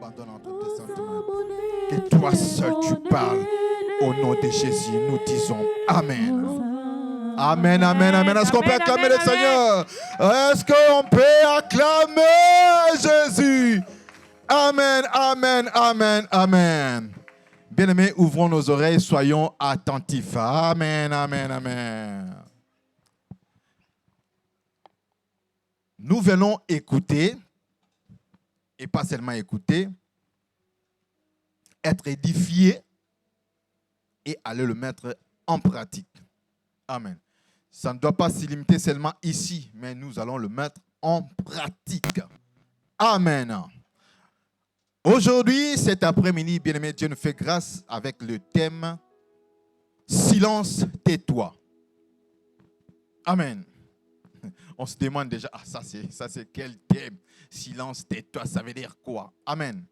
abandonne entre tes sentiments. Que toi seul tu parles. Au nom de Jésus, nous disons Amen. Amen, amen, amen. Est-ce qu'on peut acclamer le Seigneur? Est-ce qu'on peut acclamer Jésus? Amen, amen, amen, amen. Bien-aimés, ouvrons nos oreilles, soyons attentifs. Amen, amen, amen. Nous venons écouter, et pas seulement écouter, être édifiés et aller le mettre en pratique. Amen. Ça ne doit pas se limiter seulement ici, mais nous allons le mettre en pratique. Amen. Aujourd'hui, cet après-midi, bien-aimé, Dieu nous fait grâce avec le thème « Silence, tais-toi ». Amen. On se demande déjà, ça c'est quel thème? Silence, tais-toi, ça veut dire quoi? Amen.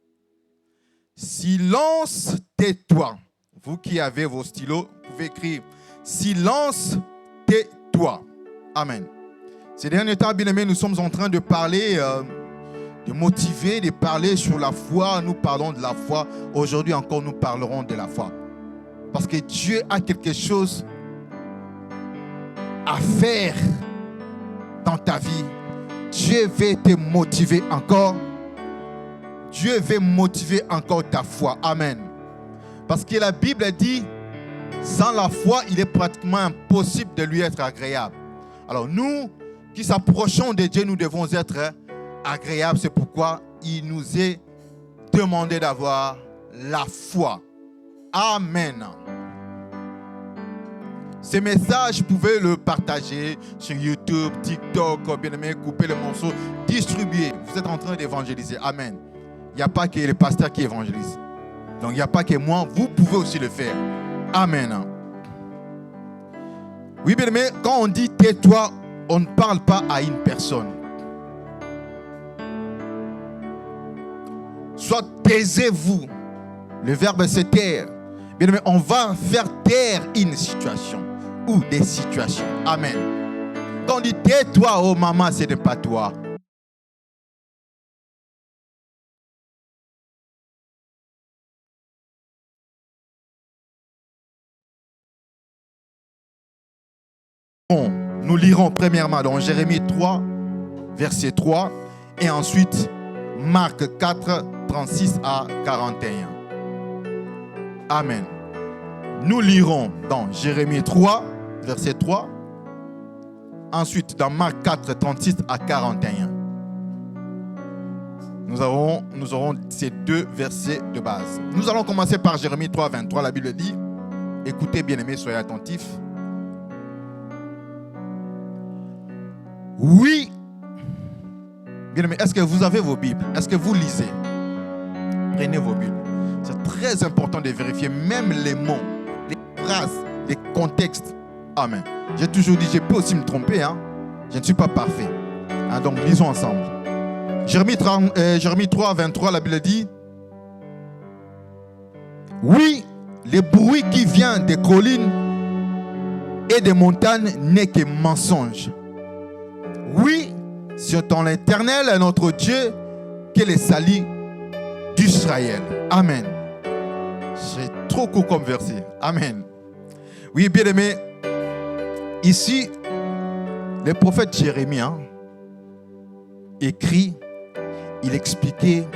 Silence, tais-toi. Vous qui avez vos stylos, vous pouvez écrire silence, tais-toi. Amen. Ces derniers temps, bien-aimés, nous sommes en train de parler, de motiver, de parler sur la foi. Nous parlons de la foi. Aujourd'hui encore, nous parlerons de la foi. Parce que Dieu a quelque chose à faire dans ta vie. Dieu veut te motiver encore. Dieu veut motiver encore ta foi. Amen. Parce que la Bible dit, sans la foi, il est pratiquement impossible de lui être agréable. Alors nous, qui s'approchons de Dieu, nous devons être agréables. C'est pourquoi il nous est demandé d'avoir la foi. Amen. Ces messages, vous pouvez le partager sur YouTube, TikTok, bien aimé, couper le morceau, distribuer. Vous êtes en train d'évangéliser. Amen. Il n'y a pas que les pasteurs qui évangélisent. Donc il n'y a pas que moi, vous pouvez aussi le faire. Amen. Oui, bien aimé, quand on dit tais-toi, on ne parle pas à une personne. Soit taisez-vous. Le verbe c'est taire. Bien aimé, on va faire taire une situation ou des situations. Amen. Quand on dit tais-toi, oh maman, ce n'est pas toi. Nous lirons premièrement dans Jérémie 3, verset 3, et ensuite Marc 4, 36 à 41. Amen. Nous lirons dans Jérémie 3, verset 3, ensuite dans Marc 4, 36 à 41. Nous aurons ces deux versets de base. Nous allons commencer par Jérémie 3, 23. La Bible dit, écoutez bien-aimés, soyez attentifs. Oui. Bien-aimés, est-ce que vous avez vos Bibles? Est-ce que vous lisez? Prenez vos Bibles. C'est très important de vérifier même les mots, les phrases, les contextes. Amen. J'ai toujours dit, je peux aussi me tromper. Je ne suis pas parfait. Donc, lisons ensemble. Jérémie 3, 23, la Bible dit, oui, le bruit qui vient des collines et des montagnes n'est que mensonge. Oui, c'est en l'Éternel, notre Dieu, que les salut d'Israël. Amen. C'est trop court comme verset. Amen. Oui, bien aimé, ici, le prophète Jérémie écrit, il expliquait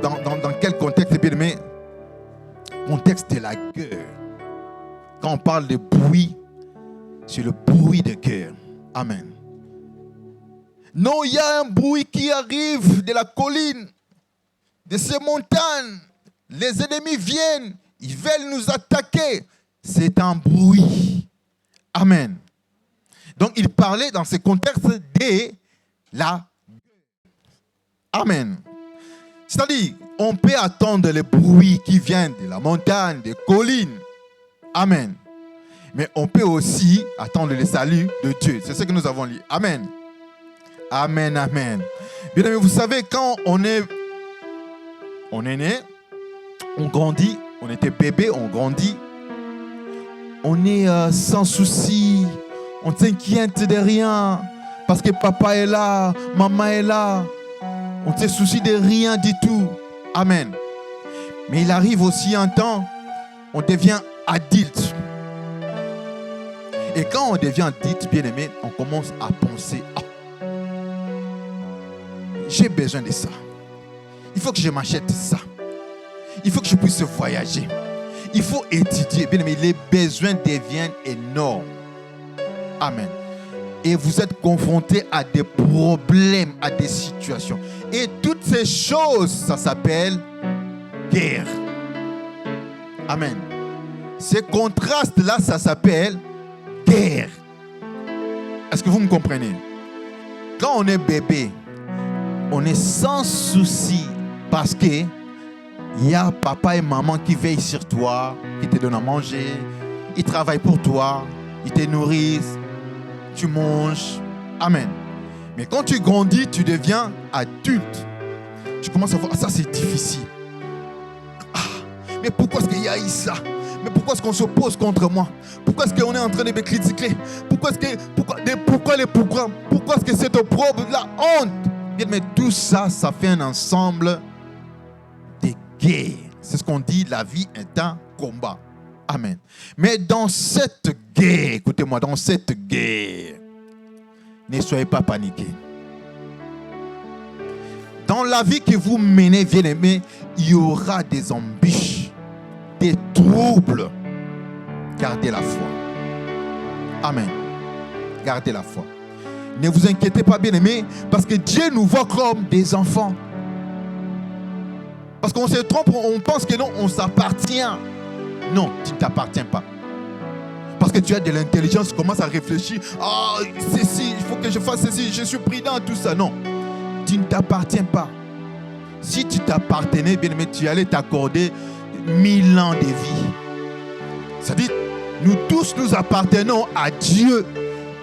dans quel contexte, bien aimé, contexte de la guerre. Quand on parle de bruit, c'est le bruit de cœur. Amen. Non, il y a un bruit qui arrive de la colline, de ces montagnes. Les ennemis viennent, ils veulent nous attaquer. C'est un bruit. Amen. Donc, il parlait dans ce contexte de la guerre. Amen. C'est-à-dire, on peut attendre le bruit qui vient de la montagne, des collines. Amen. Mais on peut aussi attendre le salut de Dieu. C'est ce que nous avons lu. Amen. Amen, amen. Bien aimé, vous savez, quand on est né, on grandit, on était bébé, on grandit. On est sans souci, on ne s'inquiète de rien. Parce que papa est là, maman est là. On ne se soucie de rien du tout. Amen. Mais il arrive aussi un temps, on devient adulte. Et quand on devient adulte, bien aimé, on commence à penser, oh, j'ai besoin de ça. Il faut que je m'achète ça. Il faut que je puisse voyager. Il faut étudier. Bien aimé, les besoins deviennent énormes. Amen. Et vous êtes confrontés à des problèmes, à des situations. Et toutes ces choses, ça s'appelle guerre. Amen. Ces contrastes-là, ça s'appelle guerre. Est-ce que vous me comprenez? Quand on est bébé, on est sans souci parce que il y a papa et maman qui veillent sur toi, qui te donnent à manger, ils travaillent pour toi, ils te nourrissent, tu manges. Amen. Mais quand tu grandis, tu deviens adulte. Tu commences à voir, ça c'est difficile. Ah, mais pourquoi est-ce qu'il y a eu ça? Mais pourquoi est-ce qu'on s'oppose contre moi? Pourquoi est-ce qu'on est en train de me critiquer? Pourquoi est-ce que c'est opprobre, la honte? Mais tout ça, ça fait un ensemble de guerres. C'est ce qu'on dit, la vie est un combat. Amen. Mais dans cette guerre, écoutez-moi, dans cette guerre, ne soyez pas paniqués. Dans la vie que vous menez, bien-aimés, il y aura des embûches, des troubles. Gardez la foi. Amen. Gardez la foi. Ne vous inquiétez pas, bien-aimés, parce que Dieu nous voit comme des enfants. Parce qu'on se trompe, on pense que non, on s'appartient. Non, tu ne t'appartiens pas. Parce que tu as de l'intelligence, tu commences à réfléchir. Ah, ceci, il faut que je fasse ceci, je suis prudent, tout ça. Non, tu ne t'appartiens pas. Si tu t'appartenais, bien-aimé, tu allais t'accorder 1000 ans de vie. C'est-à-dire, nous tous nous appartenons à Dieu.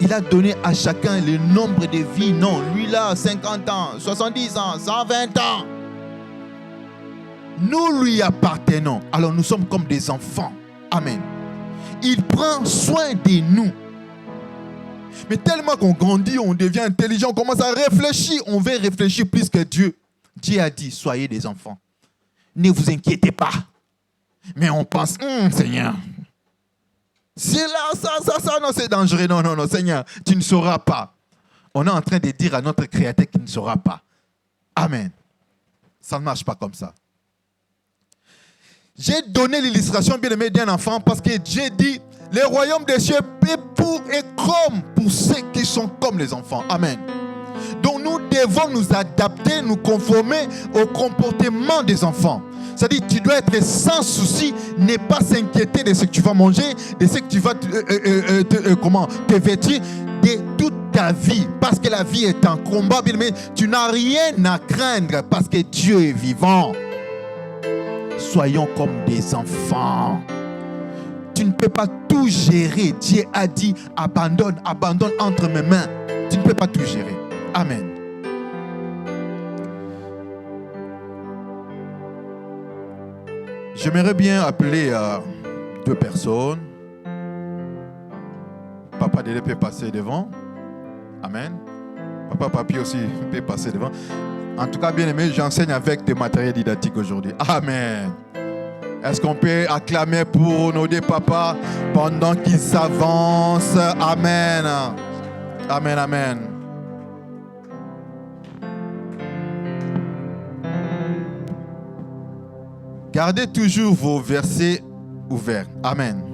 Il a donné à chacun le nombre de vies. Non, lui là, 50 ans, 70 ans, 120 ans. Nous lui appartenons. Alors nous sommes comme des enfants. Amen. Il prend soin de nous. Mais tellement qu'on grandit, on devient intelligent, on commence à réfléchir. On veut réfléchir plus que Dieu. Dieu a dit, soyez des enfants. Ne vous inquiétez pas. Mais on pense, Seigneur, c'est là, ça, non, c'est dangereux. Non, Seigneur, tu ne sauras pas. On est en train de dire à notre Créateur qu'il ne saura pas. Amen. Ça ne marche pas comme ça. J'ai donné l'illustration, bien aimé, d'un enfant parce que Dieu dit, le royaume des cieux est pour et comme pour ceux qui sont comme les enfants. Amen. Donc nous devons nous adapter, nous conformer au comportement des enfants. C'est-à-dire tu dois être sans souci, ne pas s'inquiéter de ce que tu vas manger, de ce que tu vas te vêtir, de toute ta vie. Parce que la vie est un combat, bien aimé. Tu n'as rien à craindre parce que Dieu est vivant. Soyons comme des enfants. Tu ne peux pas tout gérer. Dieu a dit, abandonne entre mes mains. Tu ne peux pas tout gérer. Amen. J'aimerais bien appeler deux personnes. Papa Dédé peut passer devant. Amen. Papa Papi aussi peut passer devant. En tout cas, bien aimé, j'enseigne avec des matériels didactiques aujourd'hui. Amen. Est-ce qu'on peut acclamer pour nos deux papas pendant qu'ils s'avancent? Amen. Amen, amen. Gardez toujours vos versets ouverts. Amen.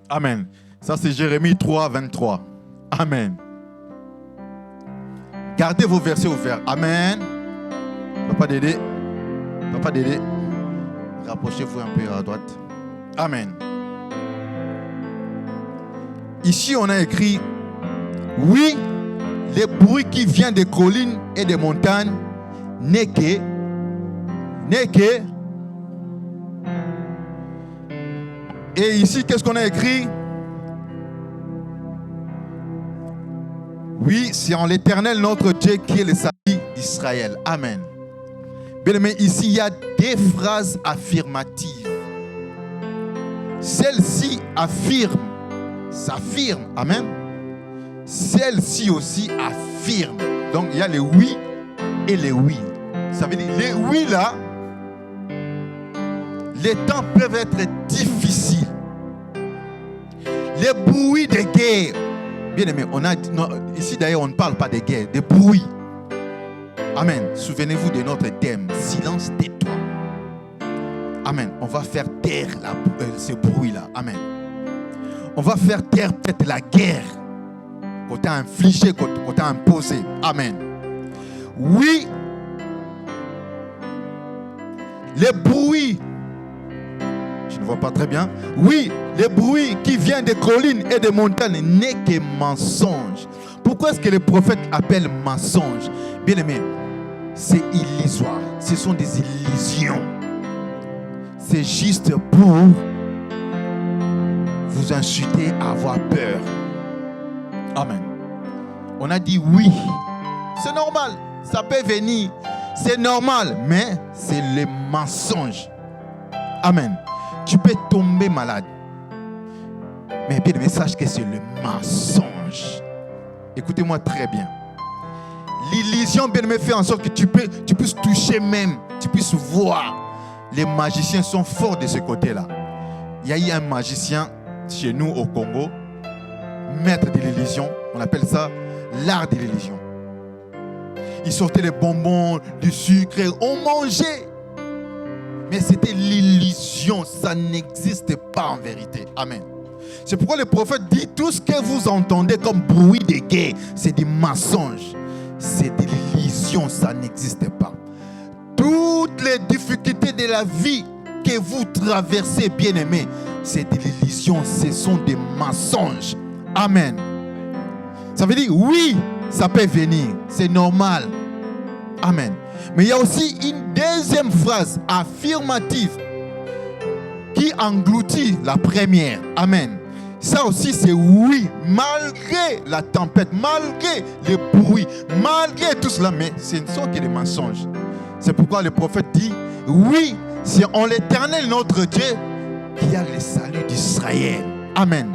Amen. Ça, c'est Jérémie 3, 23. Amen. Gardez vos versets ouverts. Amen. Papa Dédé. Rapprochez-vous un peu à droite. Amen. Ici, on a écrit, oui, les bruits qui viennent des collines et des montagnes n'est que. Et ici, qu'est-ce qu'on a écrit? Oui, c'est en l'Éternel notre Dieu qui est le salut d'Israël. Amen. Bien aimé, ici, il y a des phrases affirmatives. Celle-ci s'affirme. Amen. Celle-ci aussi affirme. Donc, il y a les oui et les oui. Ça veut dire, les oui là, les temps peuvent être difficiles. Les bruits de guerre. Bien aimé, ici d'ailleurs, on ne parle pas de guerre, de bruit. Amen. Souvenez-vous de notre thème, silence, tais-toi. Amen. On va faire taire ce bruit-là. Amen. On va faire taire peut-être la guerre qu'on t'a infligée, qu'on t'a imposée. Amen. Oui, les bruits, je ne vois pas très bien. Oui, les bruits qui viennent des collines et des montagnes n'est que mensonge. Pourquoi est-ce que les prophètes appellent mensonge? Bien aimé, c'est illusoire. Ce sont des illusions. C'est juste pour vous inciter à avoir peur. Amen. On a dit oui. C'est normal. Ça peut venir. C'est normal. Mais c'est le mensonge. Amen. Tu peux tomber malade. Mais bien aimé, sache que c'est le mensonge. Écoutez-moi très bien. L'illusion, bien aimé, fait en sorte que tu puisses toucher même. Tu puisses voir. Les magiciens sont forts de ce côté-là. Il y a eu un magicien chez nous au Congo, maître de l'illusion. On appelle ça l'art de l'illusion. Il sortait les bonbons, du sucre, on mangeait. Mais c'était l'illusion, ça n'existe pas en vérité. Amen. C'est pourquoi le prophète dit, tout ce que vous entendez comme bruit de guerre, c'est des mensonges. C'est de l'illusion, ça n'existe pas. Toutes les difficultés de la vie que vous traversez, bien-aimés, c'est de l'illusion, ce sont des mensonges. Amen. Ça veut dire, oui, ça peut venir, c'est normal. Amen. Mais il y a aussi une deuxième phrase affirmative qui engloutit la première. Amen. Ça aussi, c'est oui, malgré la tempête, malgré les bruits, malgré tout cela, mais ce ne sont que des mensonges. C'est pourquoi le prophète dit, oui, c'est en l'Éternel notre Dieu qu'il y a le salut d'Israël. Amen.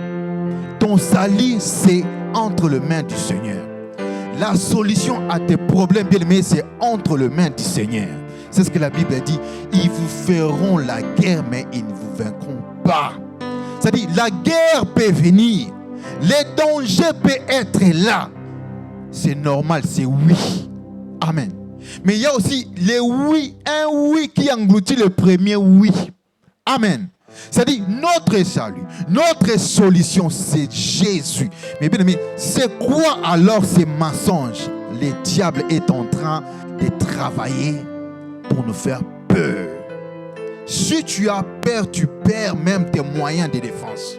Ton salut, c'est entre les mains du Seigneur. La solution à tes problèmes, bien aimés, c'est entre les mains du Seigneur. C'est ce que la Bible dit. Ils vous feront la guerre, mais ils ne vous vaincront pas. C'est-à-dire, la guerre peut venir. Les dangers peuvent être là. C'est normal, c'est oui. Amen. Mais il y a aussi les oui, un oui qui engloutit le premier oui. Amen. C'est-à-dire, notre salut, notre solution, c'est Jésus. Mais bien aimé, c'est quoi alors ces mensonges? Le diable est en train de travailler pour nous faire peur. Si tu as peur, tu perds même tes moyens de défense.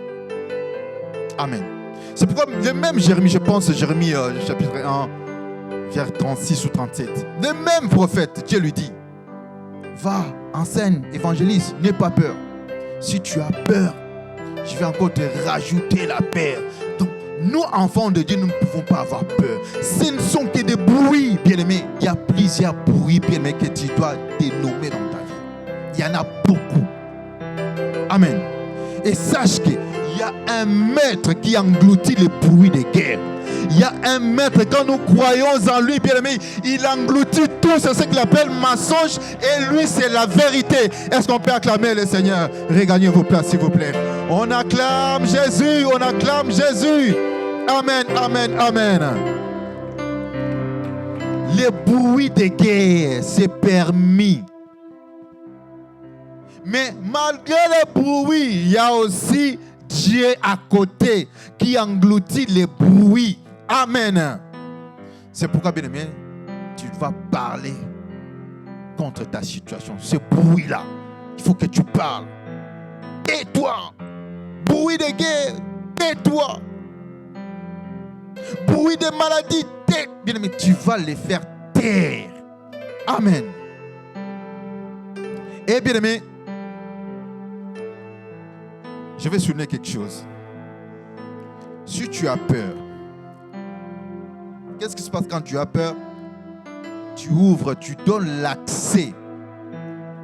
Amen. C'est pourquoi le même Jérémie, je pense, Jérémie chapitre 1, vers 36 ou 37. Le même prophète, Dieu lui dit, va, enseigne, évangélise, n'aie pas peur. Si tu as peur, je vais encore te rajouter la peur. Donc, nous, enfants de Dieu, nous ne pouvons pas avoir peur. Ce ne sont que des bruits, bien-aimés. Il y a plusieurs bruits, bien-aimés, que tu dois dénommer dans ta vie. Il y en a beaucoup. Amen. Et sache qu'il y a un maître qui engloutit les bruits de guerre. Il y a un maître, quand nous croyons en lui, bien aimé, il engloutit tout, c'est ce qu'il appelle mensonge, et lui c'est la vérité. Est-ce qu'on peut acclamer le Seigneur? Regagnez vos places s'il vous plaît. On acclame Jésus, on acclame Jésus. Amen, amen, amen. Les bruits de guerre, c'est permis. Mais malgré les bruits, il y a aussi Dieu à côté qui engloutit les bruits. Amen. C'est pourquoi, bien aimé, tu vas parler contre ta situation. Ce bruit-là, il faut que tu parles. Tais-toi. Bruit de guerre, tais-toi. Bruit de maladie, tais-toi. Bien aimé, tu vas les faire taire. Amen. Et bien aimé, je vais souligner quelque chose. Si tu as peur, qu'est-ce qui se passe quand tu as peur? Tu ouvres, tu donnes l'accès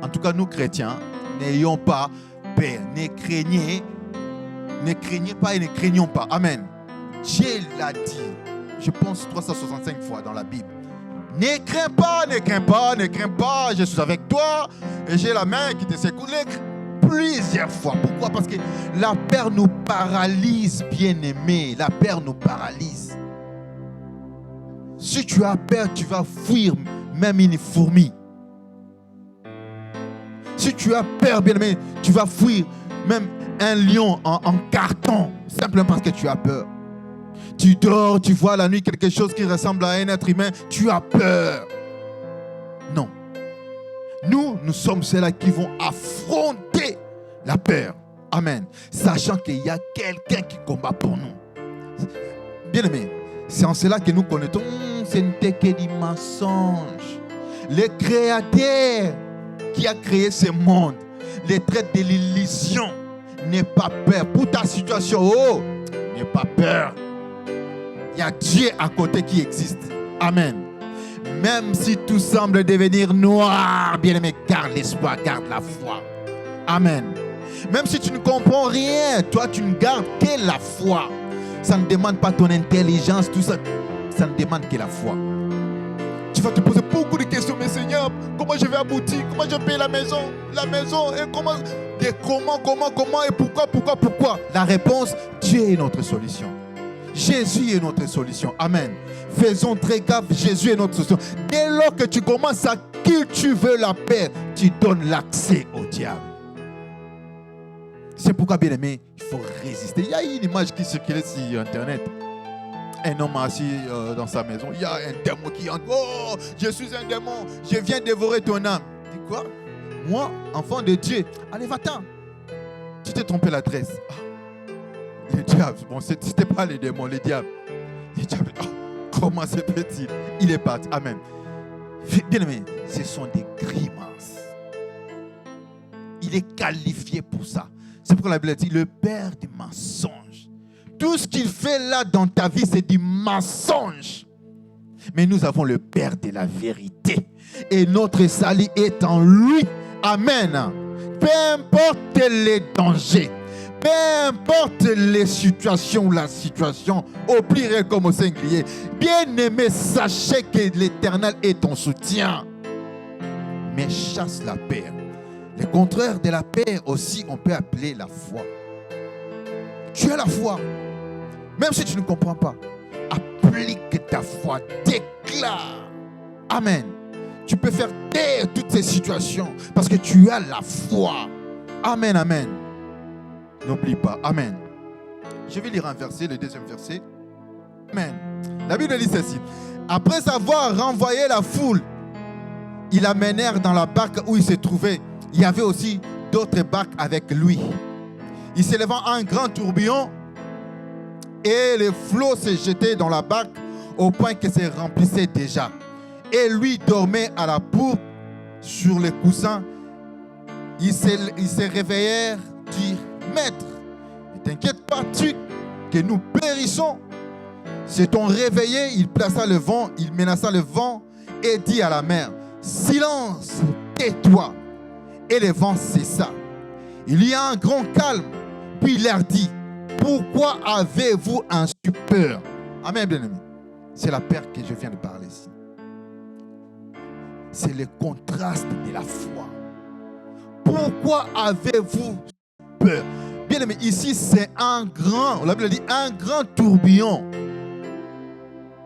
En tout cas, nous chrétiens, n'ayons pas peur. Ne craignez pas et ne craignons pas. Amen. Dieu l'a dit, je pense 365 fois dans la Bible. Ne crains pas, ne crains pas, ne crains pas. Je suis avec toi et j'ai la main qui te secoue. Plusieurs fois. Pourquoi? Parce que la peur nous paralyse, bien-aimé. La peur nous paralyse. Si tu as peur, tu vas fuir même une fourmi. Si tu as peur, bien-aimé, tu vas fuir même un lion en carton, simplement parce que tu as peur. Tu dors, tu vois la nuit quelque chose qui ressemble à un être humain, tu as peur. Non. Nous sommes ceux-là qui vont affronter la peur. Amen. Sachant qu'il y a quelqu'un qui combat pour nous. Bien-aimé, c'est en cela que nous connaissons. Ce n'était que des mensonges. Le Créateur qui a créé ce monde, les traits de l'illusion, n'aie pas peur. Pour ta situation, n'aie pas peur. Il y a Dieu à côté qui existe. Amen. Même si tout semble devenir noir, bien-aimé, garde l'espoir, garde la foi. Amen. Même si tu ne comprends rien, toi tu ne gardes que la foi. Ça ne demande pas ton intelligence, tout ça. Ça ne demande que la foi. Tu vas te poser beaucoup de questions, mais Seigneur, comment je vais aboutir? Comment je paye la maison, et comment, et pourquoi? La réponse, Dieu est notre solution. Jésus est notre solution. Amen. Faisons très gaffe, Jésus est notre solution. Dès lors que tu commences à cultiver la paix, tu donnes l'accès au diable. C'est pourquoi, bien aimé, il faut résister. Il y a une image qui circulait sur Internet. Un homme assis dans sa maison. Il y a un démon qui entre. Oh, je suis un démon. Je viens dévorer ton âme. Dis quoi? Moi, enfant de Dieu. Allez, va-t'en. Tu t'es trompé l'adresse. Ah. Le diable. Bon, c'était pas les démons, le diable. Le diable. Oh, comment se peut-il? Il est parti. Amen. Bien aimé, ce sont des grimaces. Il est qualifié pour ça. C'est pourquoi la Bible dit le père du mensonge. Tout ce qu'il fait là dans ta vie, c'est du mensonge. Mais nous avons le père de la vérité. Et notre salut est en lui. Amen. Peu importe les dangers, peu importe les situations ou la situation, au pluriel comme au singulier, bien-aimé, sachez que l'Éternel est ton soutien. Mais chasse la peur. Le contraire de la paix aussi, on peut appeler la foi. Tu as la foi. Même si tu ne comprends pas, applique ta foi, déclare. Amen. Tu peux faire taire toutes ces situations parce que tu as la foi. Amen, amen. N'oublie pas. Amen. Je vais lire un verset, le deuxième verset. Amen. La Bible dit ceci. Après avoir renvoyé la foule, ils l'amenèrent dans la barque où il se trouvait. Il y avait aussi d'autres barques avec lui. Il s'élevant un grand tourbillon et les flots se jetaient dans la barque au point que se remplissait déjà. Et lui dormait à la poupe sur les coussins. Ils se réveillèrent, dirent, Maître, ne t'inquiète pas, tu que nous périssons. S'étant réveillé, il plaça le vent, il menaça le vent et dit à la mer, Silence, tais-toi. Et le vent cessa. Il y a un grand calme. Puis il leur dit, pourquoi avez-vous un stupeur? Amen, bien-aimé. C'est la peur que je viens de parler ici. C'est le contraste de la foi. Pourquoi avez-vous peur? Bien-aimé, ici c'est un grand, la Bible dit un grand tourbillon.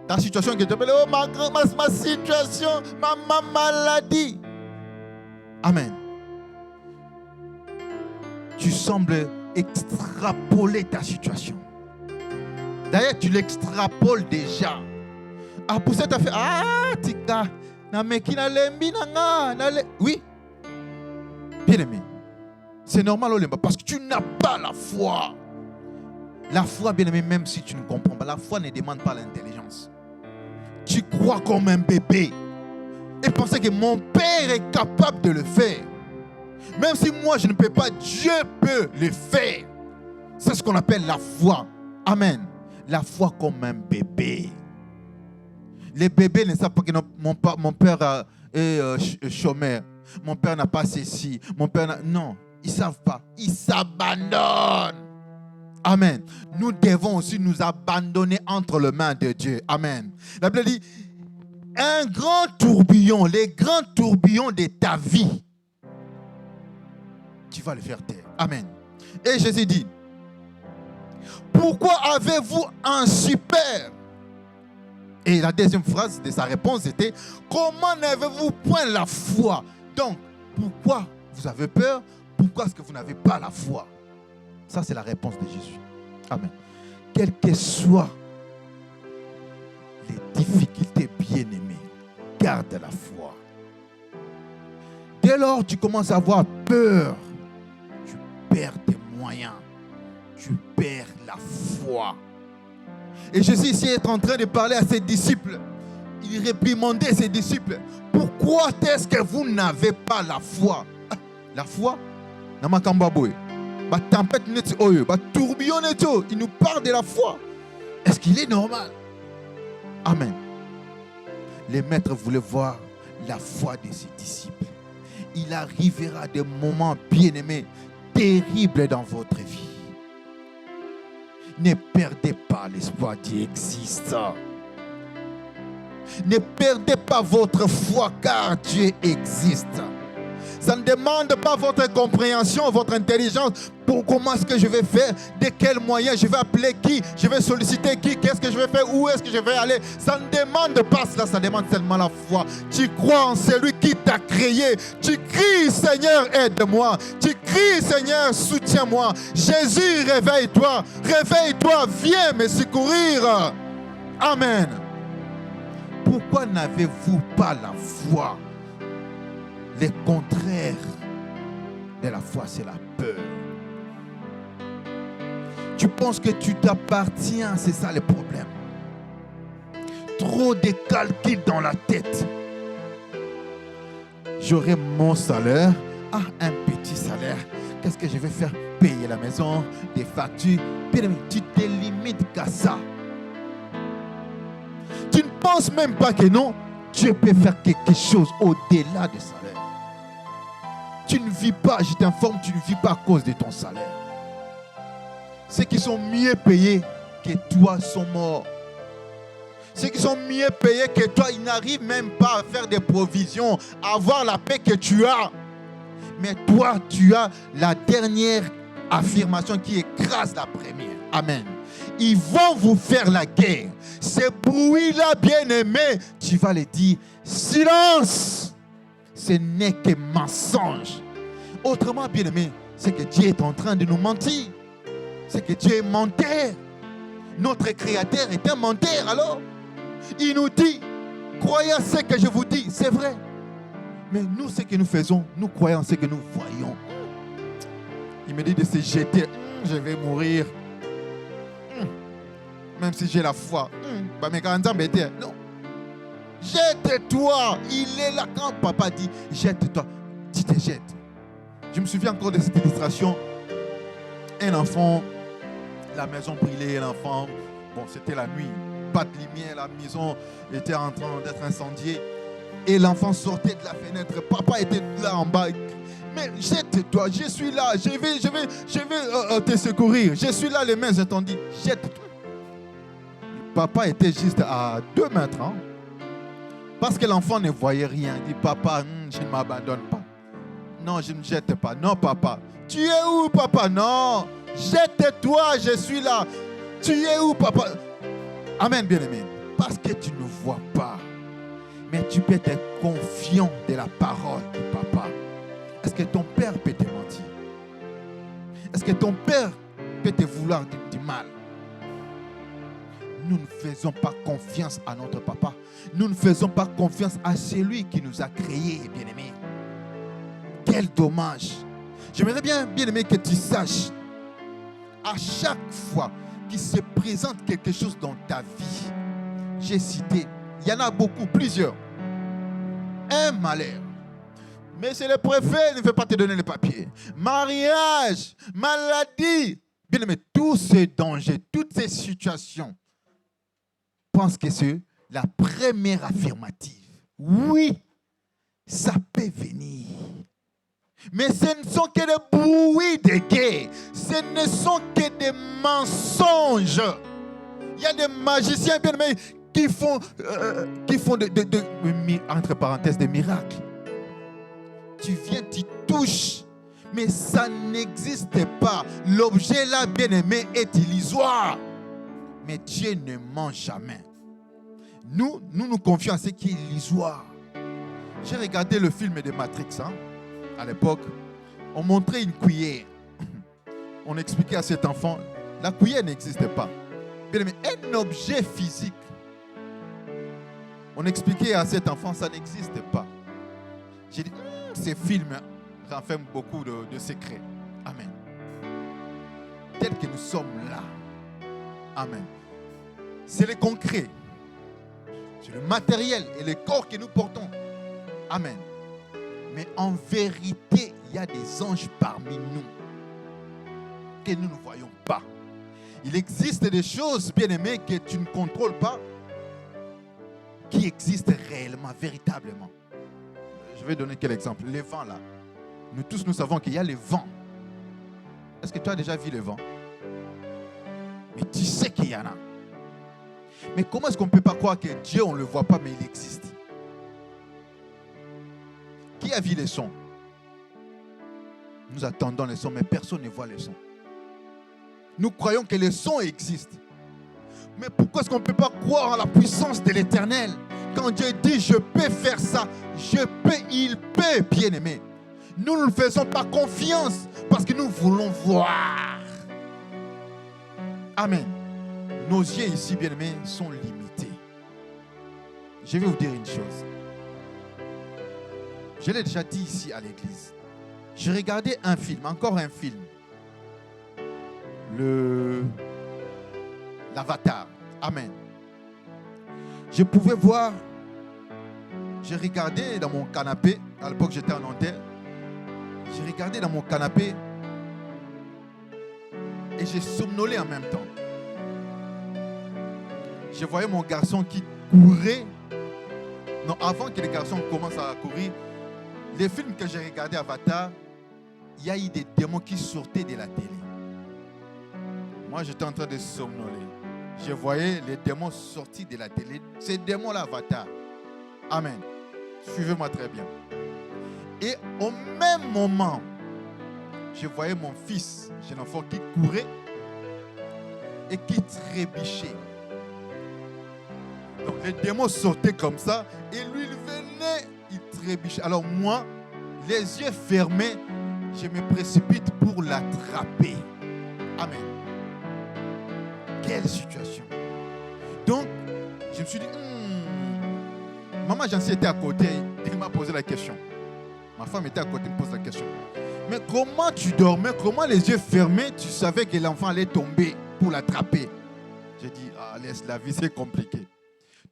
Ta situation qui te appelle, oh ma situation, ma maladie. Amen. Tu sembles extrapoler ta situation. D'ailleurs, tu l'extrapoles déjà. Ah, pour ça, tu as fait, ah, tika, oui. Bien aimé, c'est normal, parce que tu n'as pas la foi. La foi, bien aimé, même si tu ne comprends pas, la foi ne demande pas l'intelligence. Tu crois comme un bébé et penser que mon Père est capable de le faire. Même si moi je ne peux pas, Dieu peut le faire. C'est ce qu'on appelle la foi. Amen. La foi comme un bébé. Les bébés ne savent pas que mon père est chômeur. Mon père n'a pas ceci. Mon père n'a... Non, ils ne savent pas. Ils s'abandonnent. Amen. Nous devons aussi nous abandonner entre les mains de Dieu. Amen. La Bible dit, un grand tourbillon, les grands tourbillons de ta vie, tu vas le faire taire. Amen. Et Jésus dit, pourquoi avez-vous un super? Et la deuxième phrase de sa réponse était, comment n'avez-vous point la foi? Donc, pourquoi vous avez peur? Pourquoi est-ce que vous n'avez pas la foi? Ça, c'est la réponse de Jésus. Amen. Quelles que soient les difficultés, bien-aimées, garde la foi. Dès lors, tu commences à avoir peur, tu perds tes moyens, tu perds la foi. Et Jésus ici est en train de parler à ses disciples. Il réprimandait ses disciples. Pourquoi est-ce que vous n'avez pas la foi? La foi? Tempête, tourbillon, il nous parle de la foi. Est-ce qu'il est normal? Amen. Les maîtres voulaient voir la foi de ses disciples. Il arrivera des moments, bien-aimés, terribles dans votre vie. Ne perdez pas l'espoir, Dieu existe. Ne perdez pas votre foi, car Dieu existe. Ça ne demande pas votre compréhension, votre intelligence. Pour comment est-ce que je vais faire? De quels moyens? Je vais appeler qui? Je vais solliciter qui? Qu'est-ce que je vais faire? Où est-ce que je vais aller? Ça ne demande pas cela, ça demande seulement la foi. Tu crois en celui qui t'a créé. Tu cries, Seigneur, aide-moi. Tu cries, Seigneur, soutiens-moi. Jésus, réveille-toi. Réveille-toi, viens me secourir. Amen. Pourquoi n'avez-vous pas la foi? Le contraire de la foi, c'est la peur. Tu penses que tu t'appartiens, c'est ça le problème. Trop de calculs dans la tête. J'aurai mon salaire, un petit salaire. Qu'est-ce que je vais faire? Payer la maison, des factures. Tu te limites qu'à ça. Tu ne penses même pas que non, Dieu peut faire quelque chose au-delà du salaire. Tu ne vis pas, je t'informe, tu ne vis pas à cause de ton salaire. Ceux qui sont mieux payés que toi sont morts. Ceux qui sont mieux payés que toi, ils n'arrivent même pas à faire des provisions, à avoir la paix que tu as. Mais toi, tu as la dernière affirmation qui écrase la première. Amen. Ils vont vous faire la guerre. Ces bruits-là, bien-aimés, tu vas les dire, silence! Ce n'est que mensonge. Autrement, bien-aimé, c'est que Dieu est en train de nous mentir. C'est que Dieu est menteur. Notre Créateur est un menteur, alors. Il nous dit, croyez à ce que je vous dis, c'est vrai. Mais nous, ce que nous faisons, nous croyons en ce que nous voyons. Il me dit de se jeter, je vais mourir. Même si j'ai la foi. Non. Jette-toi. Il est là quand papa dit jette-toi. Tu te jettes. Je me souviens encore de cette illustration. Un enfant, la maison brûlait, l'enfant, bon, c'était la nuit, pas de lumière, la maison était en train d'être incendiée. Et l'enfant sortait de la fenêtre. Papa était là en bas. Mais jette-toi, je suis là, je vais te secourir. Je suis là, les mains étendues. Jette-toi. Papa était juste à 2 mètres. Hein? Parce que l'enfant ne voyait rien. Il dit, papa, je ne m'abandonne pas. Non, je ne jette pas. Non, papa. Tu es où, papa? Non. Jette-toi, je suis là. Tu es où, papa? Amen, bien-aimé. Parce que tu ne vois pas. Mais tu peux être confiant de la parole de papa. Est-ce que ton père peut te mentir? Est-ce que ton père peut te vouloir du mal? Nous ne faisons pas confiance à notre papa. Nous ne faisons pas confiance à celui qui nous a créés, bien-aimés. Quel dommage. J'aimerais bien, bien-aimé, que tu saches, à chaque fois qu'il se présente quelque chose dans ta vie, j'ai cité, il y en a beaucoup, plusieurs. Un malheur. Mais c'est le préfet, ne veut pas te donner les papiers. Mariage, maladie. Bien-aimé, tous ces dangers, toutes ces situations, pense que c'est la première affirmative. Oui, ça peut venir. Mais ce ne sont que des bruits de guerre. Ce ne sont que des mensonges. Il y a des magiciens bien aimés qui font entre parenthèses des miracles. Tu viens, tu touches, mais ça n'existe pas. L'objet là, bien aimé, est illusoire. Mais Dieu ne ment jamais. Nous confions à ce qui est illusoire. J'ai regardé le film de Matrix, à l'époque. On montrait une cuillère. On expliquait à cet enfant, la cuillère n'existe pas. Bien aimé, un objet physique. On expliquait à cet enfant, ça n'existe pas. J'ai dit, ces films renferment beaucoup de secrets. Amen. Tel que nous sommes là. Amen. C'est le concret. C'est le matériel et le corps que nous portons. Amen. Mais en vérité, il y a des anges parmi nous que nous ne voyons pas. Il existe des choses, bien-aimées, que tu ne contrôles pas, qui existent réellement, véritablement. Je vais donner quel exemple? Les vents là. Nous tous, nous savons qu'il y a les vents. Est-ce que tu as déjà vu les vents? Mais tu sais qu'il y en a. Mais comment est-ce qu'on ne peut pas croire que Dieu, on ne le voit pas, mais il existe? Qui a vu les sons? Nous attendons les sons, mais personne ne voit les sons. Nous croyons que les sons existent. Mais pourquoi est-ce qu'on ne peut pas croire en la puissance de l'Éternel? Quand Dieu dit, je peux faire ça, je peux, il peut, bien-aimé. Nous ne faisons pas confiance parce que nous voulons voir. Amen. Nos yeux ici, bien-aimés, sont limités. Je vais vous dire une chose. Je l'ai déjà dit ici à l'église. J'ai regardé un film, encore un film. L'Avatar. Amen. Je pouvais voir, j'ai regardé dans mon canapé, à l'époque j'étais en Nanterre, j'ai regardé dans mon canapé et j'ai somnolé en même temps. Je voyais mon garçon qui courait. Non, avant que les garçons commencent à courir, les films que j'ai regardés Avatar, il y a eu des démons qui sortaient de la télé. Moi, j'étais en train de somnoler. Je voyais les démons sortis de la télé. Ces démons-là, Avatar. Amen. Suivez-moi très bien. Et au même moment, je voyais mon fils, j'ai un enfant qui courait et qui trébuchait. Donc les démons sortaient comme ça et lui, il venait, il trébuchait. Alors moi, les yeux fermés, je me précipite pour l'attraper. Amen. Quelle situation. Donc, je me suis dit, maman, j'en sais, était à côté, elle m'a posé la question. Ma femme était à côté, elle me pose la question. Mais comment tu dormais, comment les yeux fermés, tu savais que l'enfant allait tomber pour l'attraper? J'ai dit, laisse, la vie, c'est compliqué.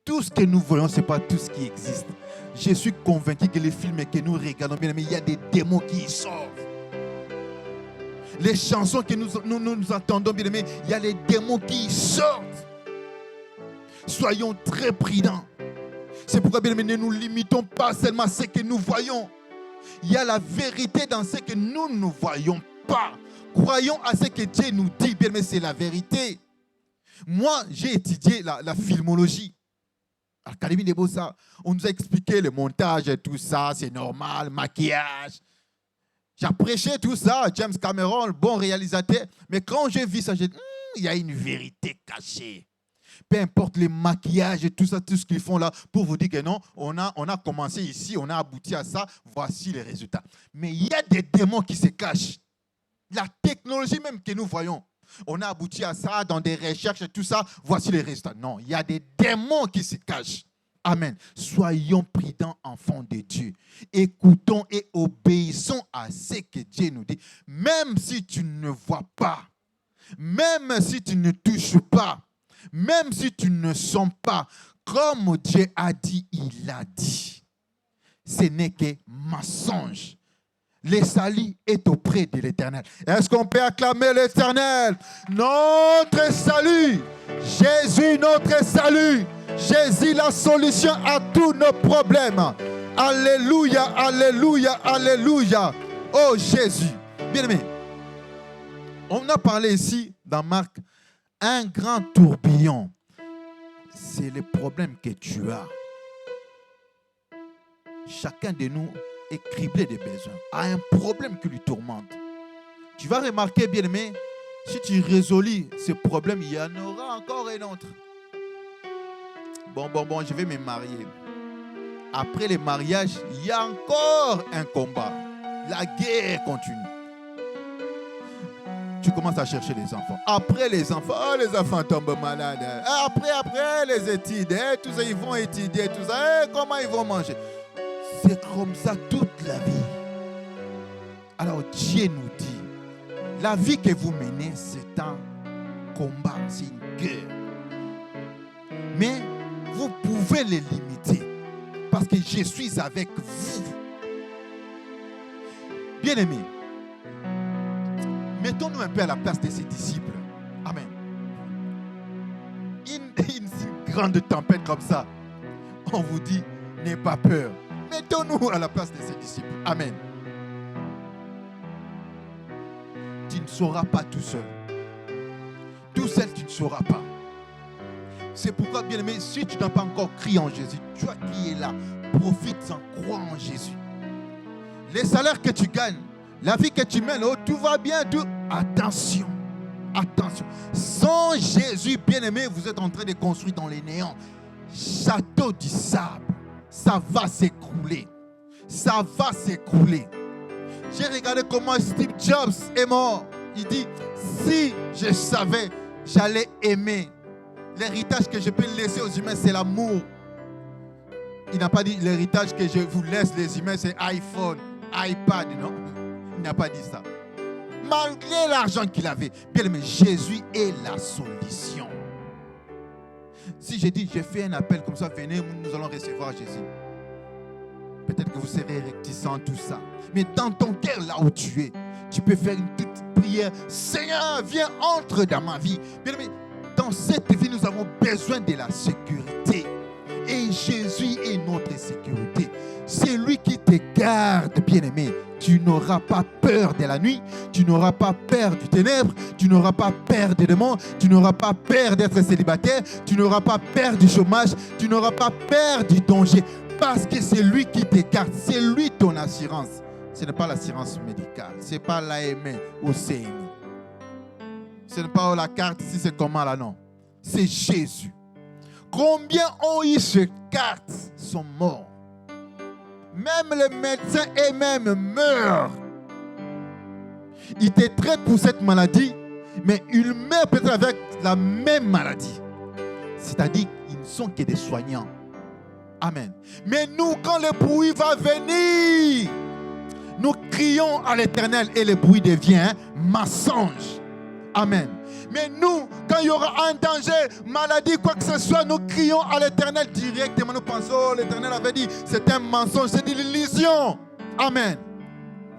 Tout ce que nous voyons, ce n'est pas tout ce qui existe. Je suis convaincu que les films que nous regardons, bien aimés, il y a des démons qui y sortent. Les chansons que nous entendons, bien aimés, il y a les démons qui y sortent. Soyons très prudents. C'est pourquoi, bien aimés, ne nous limitons pas seulement à ce que nous voyons. Il y a la vérité dans ce que nous ne voyons pas. Croyons à ce que Dieu nous dit, bien aimés, c'est la vérité. Moi, j'ai étudié la filmologie. À l'Académie des Beaux-Arts, on nous a expliqué le montage et tout ça, c'est normal, maquillage. J'appréciais tout ça, James Cameron, le bon réalisateur. Mais quand j'ai vu ça, j'ai dit, il y a une vérité cachée. Peu importe les maquillages et tout ça, tout ce qu'ils font là, pour vous dire que non, on a commencé ici, on a abouti à ça, voici les résultats. Mais il y a des démons qui se cachent. La technologie même que nous voyons, on a abouti à ça dans des recherches et tout ça, voici les résultats. Non, il y a des démons qui se cachent. Amen. Soyons prudents, enfants de Dieu. Écoutons et obéissons à ce que Dieu nous dit. Même si tu ne vois pas, même si tu ne touches pas, même si tu ne sens pas, comme Dieu a dit, il a dit. Ce n'est que mensonge. Le salut est auprès de l'Éternel. Est-ce qu'on peut acclamer l'Éternel? Notre salut. Jésus, notre salut. Jésus, la solution à tous nos problèmes. Alléluia, alléluia, alléluia. Oh Jésus. Bien-aimé, on a parlé ici dans Marc, un grand tourbillon. C'est le problème que tu as. Chacun de nous est criblé de besoins, a un problème qui lui tourmente. Tu vas remarquer, bien-aimé, si tu résolis ce problème, il y en aura encore un autre. Bon, je vais me marier. Après le mariage, il y a encore un combat. La guerre continue. Tu commences à chercher les enfants. Après les enfants tombent malades. Après les études, tout ça, ils vont étudier, tout ça. Comment ils vont manger? C'est comme ça toute la vie. Alors Dieu nous dit, la vie que vous menez, c'est un combat, c'est une guerre. Mais vous pouvez les limiter parce que je suis avec vous. Bien-aimés, mettons-nous un peu à la place de ses disciples. Amen. Une grande tempête comme ça, on vous dit, n'aie pas peur. Mettons-nous à la place de ses disciples. Amen. Tu ne sauras pas tout seul. Tout seul, tu ne sauras pas. C'est pourquoi, bien-aimé, si tu n'as pas encore crié en Jésus, toi qui es là, profite-en, crois en Jésus. Les salaires que tu gagnes, la vie que tu mènes, oh, tout va bien, tout. Attention, attention. Sans Jésus, bien-aimé, vous êtes en train de construire dans les néants. Château du sable, ça va s'écrouler. Ça va s'écrouler. J'ai regardé comment Steve Jobs est mort. Il dit, si je savais, j'allais aimer. L'héritage que je peux laisser aux humains, c'est l'amour. Il n'a pas dit l'héritage que je vous laisse les humains, c'est iPhone, iPad, non? Il n'a pas dit ça. Malgré l'argent qu'il avait, bien aimé, Jésus est la solution. Si je dis, je fais un appel comme ça, venez, nous allons recevoir Jésus. Peut-être que vous serez réticent, tout ça. Mais dans ton cœur, là où tu es, tu peux faire une petite prière. Seigneur, viens, entre dans ma vie. Bien aimé, dans cette vie, nous avons besoin de la sécurité. Et Jésus est notre sécurité. C'est lui qui te garde, bien-aimé. Tu n'auras pas peur de la nuit. Tu n'auras pas peur du ténèbre. Tu n'auras pas peur des démons. Tu n'auras pas peur d'être célibataire. Tu n'auras pas peur du chômage. Tu n'auras pas peur du danger. Parce que c'est lui qui te garde. C'est lui ton assurance. Ce n'est pas l'assurance médicale. Ce n'est pas l'AME ou CMI. Ce n'est pas la carte ici, c'est comment là, non. C'est Jésus. Combien ont eu cette carte sont morts. Même les médecins eux-mêmes meurent. Ils te traitent pour cette maladie, mais ils meurent peut-être avec la même maladie. C'est-à-dire qu'ils ne sont que des soignants. Amen. Mais nous, quand le bruit va venir, nous crions à l'Éternel et le bruit devient mensonge. Amen. Mais nous, quand il y aura un danger, maladie, quoi que ce soit, nous crions à l'Éternel directement. Nous pensons, oh, l'Éternel avait dit, c'est un mensonge, c'est une illusion. Amen.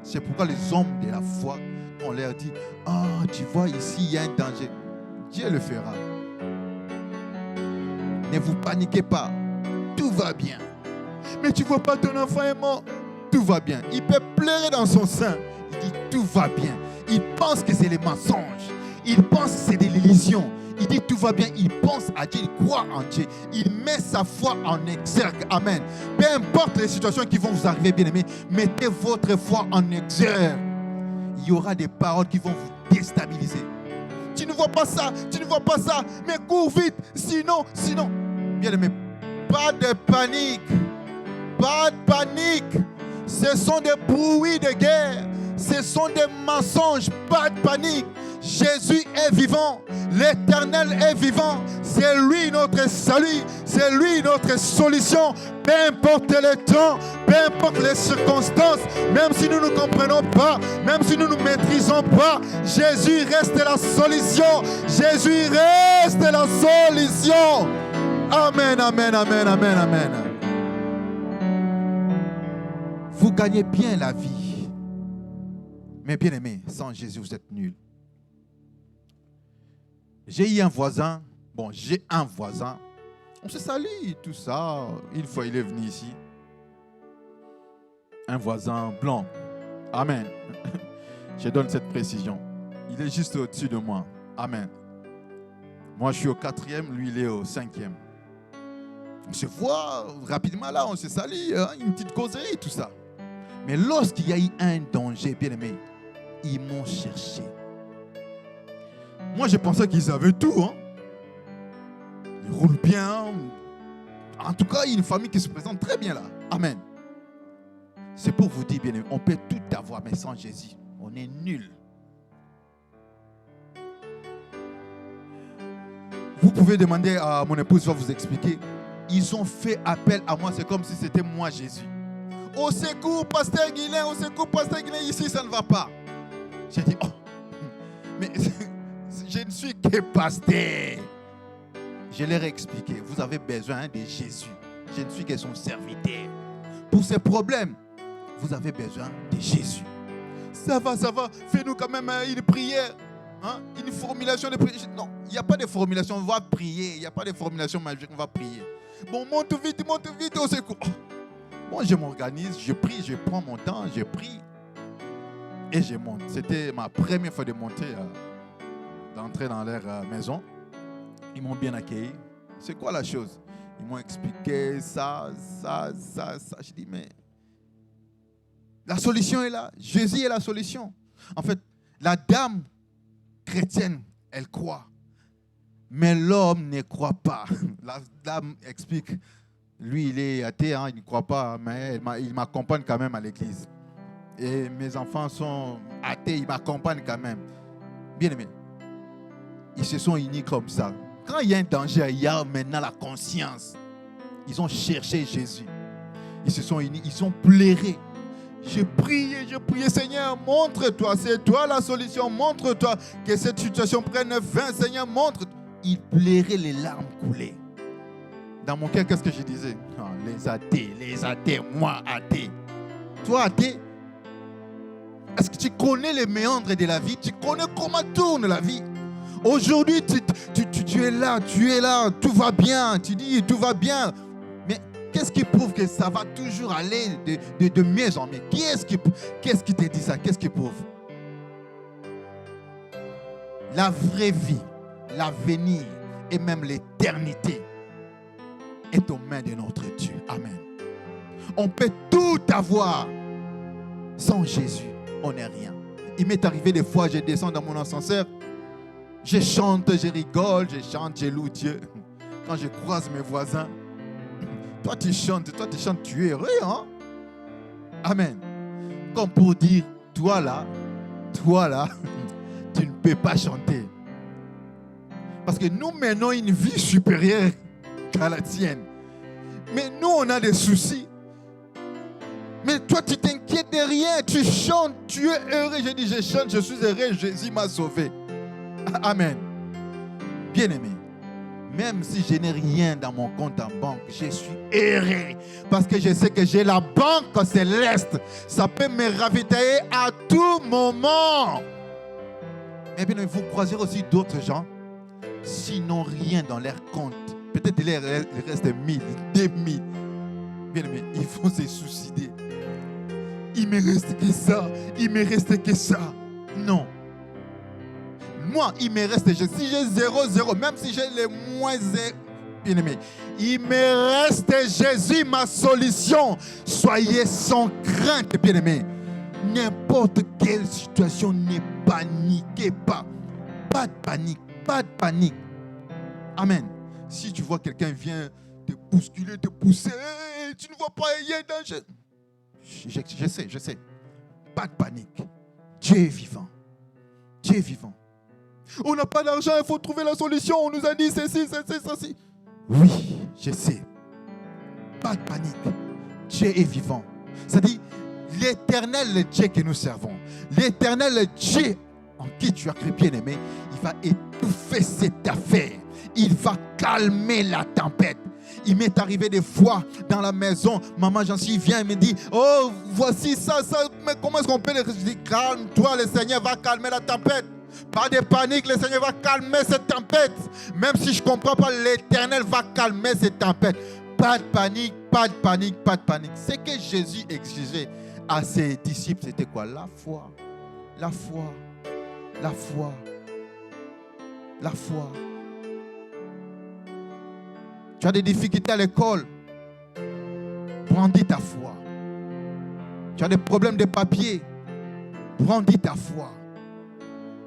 C'est pourquoi les hommes de la foi, on leur dit, oh, tu vois ici, il y a un danger. Dieu le fera. Ne vous paniquez pas. Tout va bien. Mais tu ne vois pas, ton enfant est mort. Tout va bien. Il peut pleurer dans son sein. Il dit, tout va bien. Il pense que c'est les mensonges. Il pense que c'est de l'illusion. Il dit tout va bien. Il pense à Dieu. Il croit en Dieu. Il met sa foi en exergue. Amen. Peu importe les situations qui vont vous arriver, bien-aimés, mettez votre foi en exergue. Il y aura des paroles qui vont vous déstabiliser. Tu ne vois pas ça. Tu ne vois pas ça. Mais cours vite. Sinon. Bien-aimés, pas de panique. Pas de panique. Ce sont des bruits de guerre. Ce sont des mensonges. Pas de panique. Jésus est vivant. L'Éternel est vivant. C'est lui notre salut. C'est lui notre solution. Peu importe le temps, peu importe les circonstances, même si nous ne comprenons pas, même si nous ne maîtrisons pas, Jésus reste la solution. Jésus reste la solution. Amen, amen, amen, amen, amen. Vous gagnez bien la vie. Mais bien aimé, sans Jésus, vous êtes nuls. J'ai eu un voisin. On se salue, tout ça. Une fois, il est venu ici. Un voisin blanc. Amen. Je donne cette précision. Il est juste au-dessus de moi. Amen. Moi, je suis au 4e, lui, il est au 5e. On se voit rapidement là, on se salue, hein, une petite causerie, tout ça. Mais lorsqu'il y a eu un danger, bien aimé, ils m'ont cherché. Moi, je pensais qu'ils avaient tout. Hein. Ils roulent bien. En tout cas, il y a une famille qui se présente très bien là. Amen. C'est pour vous dire, bien aimé, on peut tout avoir, mais sans Jésus, on est nul. Vous pouvez demander à mon épouse, va vous expliquer. Ils ont fait appel à moi, c'est comme si c'était moi Jésus. Au secours, pasteur Guilain, au secours, pasteur Guilain, ici ça ne va pas. J'ai dit, oh, mais je ne suis que pasteur. Je leur ai expliqué, vous avez besoin de Jésus. Je ne suis que son serviteur. Pour ces problèmes, vous avez besoin de Jésus. Ça va, fais-nous quand même une prière. Hein? Une formulation de prière. Non, il n'y a pas de formulation, on va prier. Il n'y a pas de formulation magique, on va prier. Bon, monte vite, au secours. Bon, je m'organise, je prie, je prends mon temps, je prie. Et je monte. C'était ma première fois de monter, d'entrer dans leur maison. Ils m'ont bien accueilli. C'est quoi la chose? Ils m'ont expliqué ça. Je dis, mais la solution est là. Jésus est la solution. En fait, la dame chrétienne, elle croit. Mais l'homme ne croit pas. La dame explique, lui, il est athée, hein, il ne croit pas, mais il m'accompagne quand même à l'église. Et mes enfants sont athées, ils m'accompagnent quand même. Bien aimé, ils se sont unis comme ça. Quand il y a un danger, il y a maintenant la conscience. Ils ont cherché Jésus. Ils se sont unis, ils ont pleuré. Je priais, Seigneur, montre-toi, c'est toi la solution, montre-toi que cette situation prenne fin, Seigneur, montre-toi. Il plairait, les larmes coulaient. Dans mon cœur, qu'est-ce que je disais? Oh, les athées, moi athée. Toi athée, est-ce que tu connais les méandres de la vie? Tu connais comment tourne la vie? Aujourd'hui, tu es là, tout va bien. Tu dis tout va bien. Mais qu'est-ce qui prouve que ça va toujours aller de mieux en mieux? Qu'est-ce qui te dit ça? Qu'est-ce qui prouve? La vraie vie, l'avenir et même l'éternité est aux mains de notre Dieu. Amen. On peut tout avoir. Sans Jésus, on n'est rien. Il m'est arrivé des fois, je descends dans mon ascenseur, je chante, je rigole, je loue Dieu. Quand je croise mes voisins, toi tu chantes, tu es heureux, hein? Amen. Comme pour dire, toi là, tu ne peux pas chanter. Parce que nous menons une vie supérieure qu'à la tienne. Mais nous, on a des soucis. Mais toi, tu t'inquiètes de rien. Tu chantes, tu es heureux. Je dis, je chante, je suis heureux. Jésus m'a sauvé. Amen. Bien-aimé, même si je n'ai rien dans mon compte en banque, je suis heureux. Parce que je sais que j'ai la banque céleste. Ça peut me ravitailler à tout moment. Mais bien, vous croiserez aussi d'autres gens, s'ils n'ont rien dans leur compte. Peut-être il reste 1000, 2000. Bien aimé, ils vont se suicider. Il me reste que ça. Non. Moi, il me reste, si j'ai 0, même si j'ai les moins 0, bien aimé, il me reste Jésus, ma solution. Soyez sans crainte, bien aimé. N'importe quelle situation, ne paniquez pas. Pas de panique. Amen. Si tu vois quelqu'un vient te bousculer, te pousser, hey, tu ne vois pas, il y a un danger. Je sais. Pas de panique. Dieu est vivant. On n'a pas d'argent, il faut trouver la solution. On nous a dit ceci. Oui, je sais. Pas de panique. Dieu est vivant. C'est-à-dire, l'éternel Dieu que nous servons, l'éternel Dieu en qui tu as cru, bien-aimé, il va étouffer cette affaire. Il va calmer la tempête. Il m'est arrivé des fois dans la maison, maman Jancy vient et me dit, oh, voici ça, mais comment est-ce qu'on peut le... Je dis, calme-toi, le Seigneur va calmer la tempête. Pas de panique, le Seigneur va calmer cette tempête. Même si je ne comprends pas, l'Éternel va calmer cette tempête. Pas de panique, pas de panique, pas de panique. Ce que Jésus exigeait à ses disciples, c'était quoi? La foi. La foi. La foi. La foi. Tu as des difficultés à l'école. Brandis ta foi. Tu as des problèmes de papier. Brandis ta foi.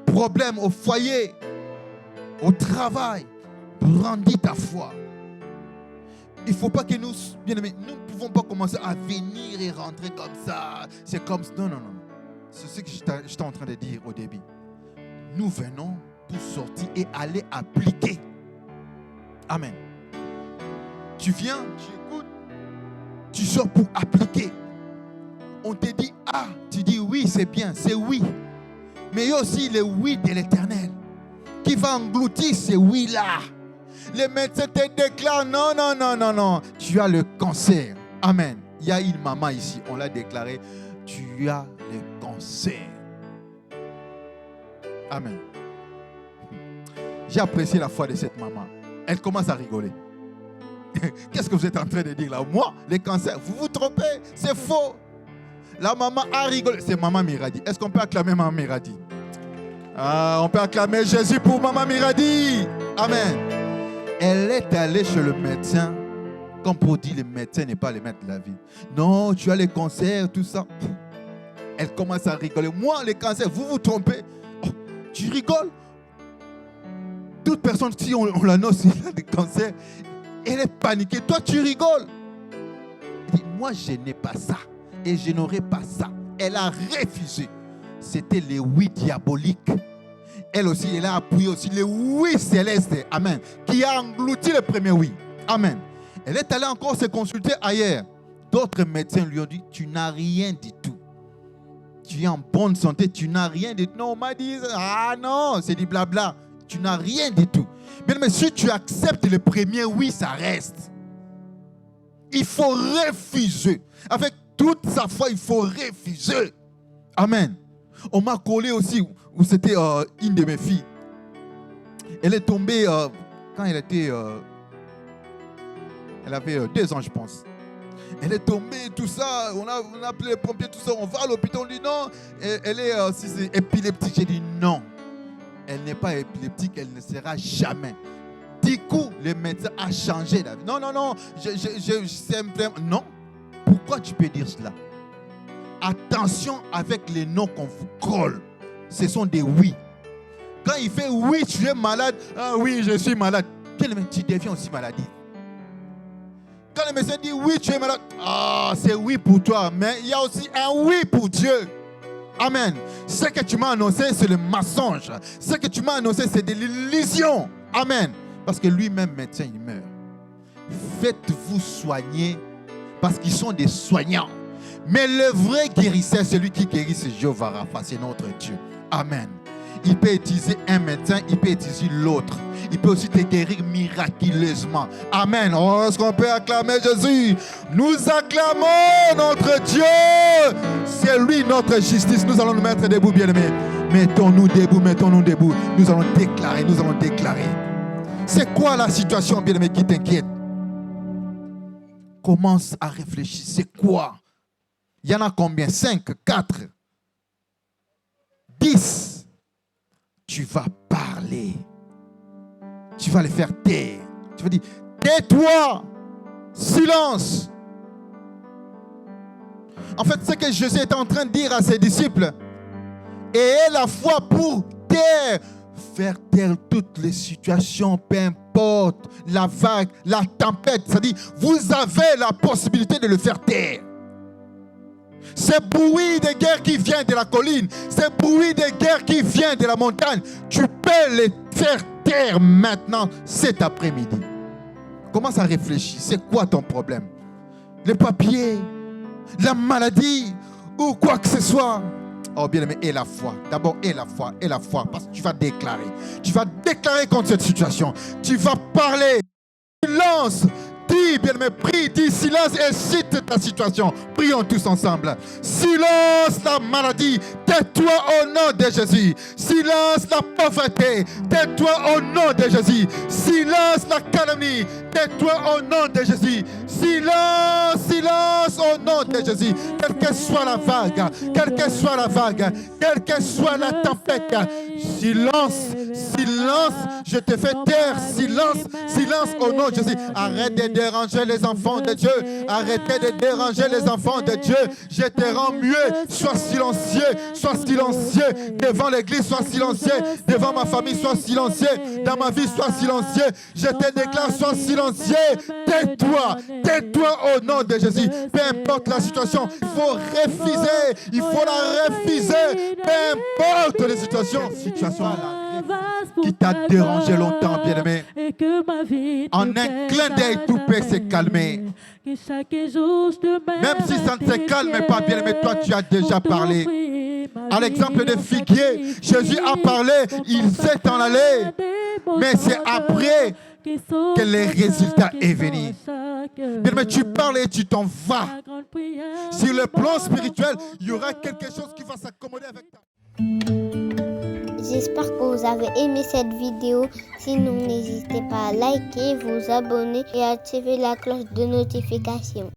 Problème au foyer, au travail. Brandis ta foi. Il ne faut pas que nous, bien aimés, nous ne pouvons pas commencer à venir et rentrer comme ça. C'est comme ça. Non, non, non. C'est ce que j'étais en train de dire au début. Nous venons pour sortir et aller appliquer. Amen. Tu viens, tu écoutes, tu sors pour appliquer. On te dit ah, tu dis oui, c'est bien, c'est oui. Mais il y a aussi le oui de l'Éternel qui va engloutir ces oui-là. Les médecins te déclarent non, non, non, non, non. Tu as le cancer. Amen. Il y a une maman ici, on l'a déclaré. Tu as le cancer. Amen. J'ai apprécié la foi de cette maman. Elle commence à rigoler. Qu'est-ce que vous êtes en train de dire là? Moi, les cancers, vous vous trompez, c'est faux. La maman a rigolé. C'est maman Miradi. Est-ce qu'on peut acclamer maman Miradi? Ah, on peut acclamer Jésus pour maman Miradi. Amen. Elle est allée chez le médecin, comme pour dire le médecin n'est pas le maître de la vie. Non, tu as les cancers, tout ça. Elle commence à rigoler. Moi, les cancers, vous vous trompez. Oh, tu rigoles? Toute personne, si on l'annonce, il a des cancers, elle est paniquée. Toi, tu rigoles. Elle dit, moi, je n'ai pas ça. Et je n'aurai pas ça. Elle a refusé. C'était les oui diaboliques. Elle aussi, elle a appuyé aussi les oui célestes. Amen. Qui a englouti le premier oui. Amen. Elle est allée encore se consulter ailleurs. D'autres médecins lui ont dit, tu n'as rien du tout. Tu es en bonne santé, tu n'as rien du tout. Non, on m'a dit, ah non, c'est du blabla. Tu n'as rien du tout. Mais si tu acceptes le premier oui, ça reste. Il faut refuser. Avec toute sa foi, il faut refuser. Amen. On m'a collé aussi, où c'était une de mes filles. Elle est tombée quand elle était... elle avait 2 ans, je pense. Elle est tombée, tout ça. On a appelé les pompiers, tout ça. On va à l'hôpital, on dit non. Elle est si c'est épileptique. J'ai dit non. Elle n'est pas épileptique, elle ne sera jamais. Du coup, le médecin a changé la vie. Non, non, non. Simplement, non. Pourquoi tu peux dire cela? Attention avec les noms qu'on vous colle. Ce sont des oui. Quand il fait oui, tu es malade. Ah oui, je suis malade. Tu deviens aussi maladie. Quand le médecin dit oui, tu es malade. Ah, c'est oui pour toi. Mais il y a aussi un oui pour Dieu. Amen. Ce que tu m'as annoncé, c'est le mensonge. Ce que tu m'as annoncé, c'est de l'illusion. Amen. Parce que lui-même, médecin, il meurt. Faites-vous soigner parce qu'ils sont des soignants. Mais le vrai guérisseur, celui qui guérit, c'est Jéhovah Rapha, c'est notre Dieu. Amen. Il peut utiliser un médecin, il peut utiliser l'autre. Il peut aussi te guérir miraculeusement. Amen. Oh, est-ce qu'on peut acclamer Jésus? Nous acclamons notre Dieu. C'est lui notre justice. Nous allons nous mettre debout, bien-aimés. Mettons-nous debout, mettons-nous debout. Nous allons déclarer, nous allons déclarer. C'est quoi la situation, bien-aimé, qui t'inquiète? Commence à réfléchir. C'est quoi? Il y en a combien? 5, 4, 10. Tu vas parler. Tu vas les faire taire. Tu vas dire, tais-toi. Silence. En fait, ce que Jésus est en train de dire à ses disciples, ayez la foi pour taire. Faire taire toutes les situations, peu importe, la vague, la tempête. C'est-à-dire, vous avez la possibilité de le faire taire. Ce bruit de guerre qui vient de la colline, ce bruit de guerre qui vient de la montagne, tu peux les faire taire maintenant, cet après-midi. Commence à réfléchir. C'est quoi ton problème? Le papier, la maladie ou quoi que ce soit. Oh bien-aimé, et la foi. D'abord, et la foi, et la foi. Parce que tu vas déclarer. Tu vas déclarer contre cette situation. Tu vas parler. Silence. Dis, bien-aimé, prie, dis silence et cite ta situation. Prions tous ensemble. Silence la maladie. Tais-toi au nom de Jésus. Silence la pauvreté. Tais-toi au nom de Jésus. Silence la calomnie. tais-toi au nom de Jésus. Silence, silence au nom de Jésus. Quelle que soit la vague, quelle que soit la vague, quelle que soit la tempête, silence, silence, je te fais taire, silence, silence au nom de Jésus. Arrête de déranger les enfants de Dieu. Arrêtez de déranger les enfants de Dieu. Je te rends mieux. Sois silencieux, sois silencieux. Devant l'église, sois silencieux. Devant ma famille, sois silencieux. Dans ma vie, sois silencieux. Je te déclare, sois silencieux. Tais-toi, tais-toi au nom de Jésus. Peu importe la situation, il faut refuser. Il faut la refuser. Peu importe les situations. Qui t'a dérangé longtemps, bien-aimé. En un clin d'œil, tout peut se calmer. Même si ça ne se calme pas, bien-aimé, toi tu as déjà parlé. À l'exemple des figuiers, Jésus a parlé, il s'est en allé. Mais c'est après que les résultats est venu. Bien-aimé, tu parles et tu t'en vas. Sur le plan spirituel, il y aura quelque chose qui va s'accommoder avec toi. J'espère que vous avez aimé cette vidéo. Sinon, n'hésitez pas à liker, vous abonner et activer la cloche de notification.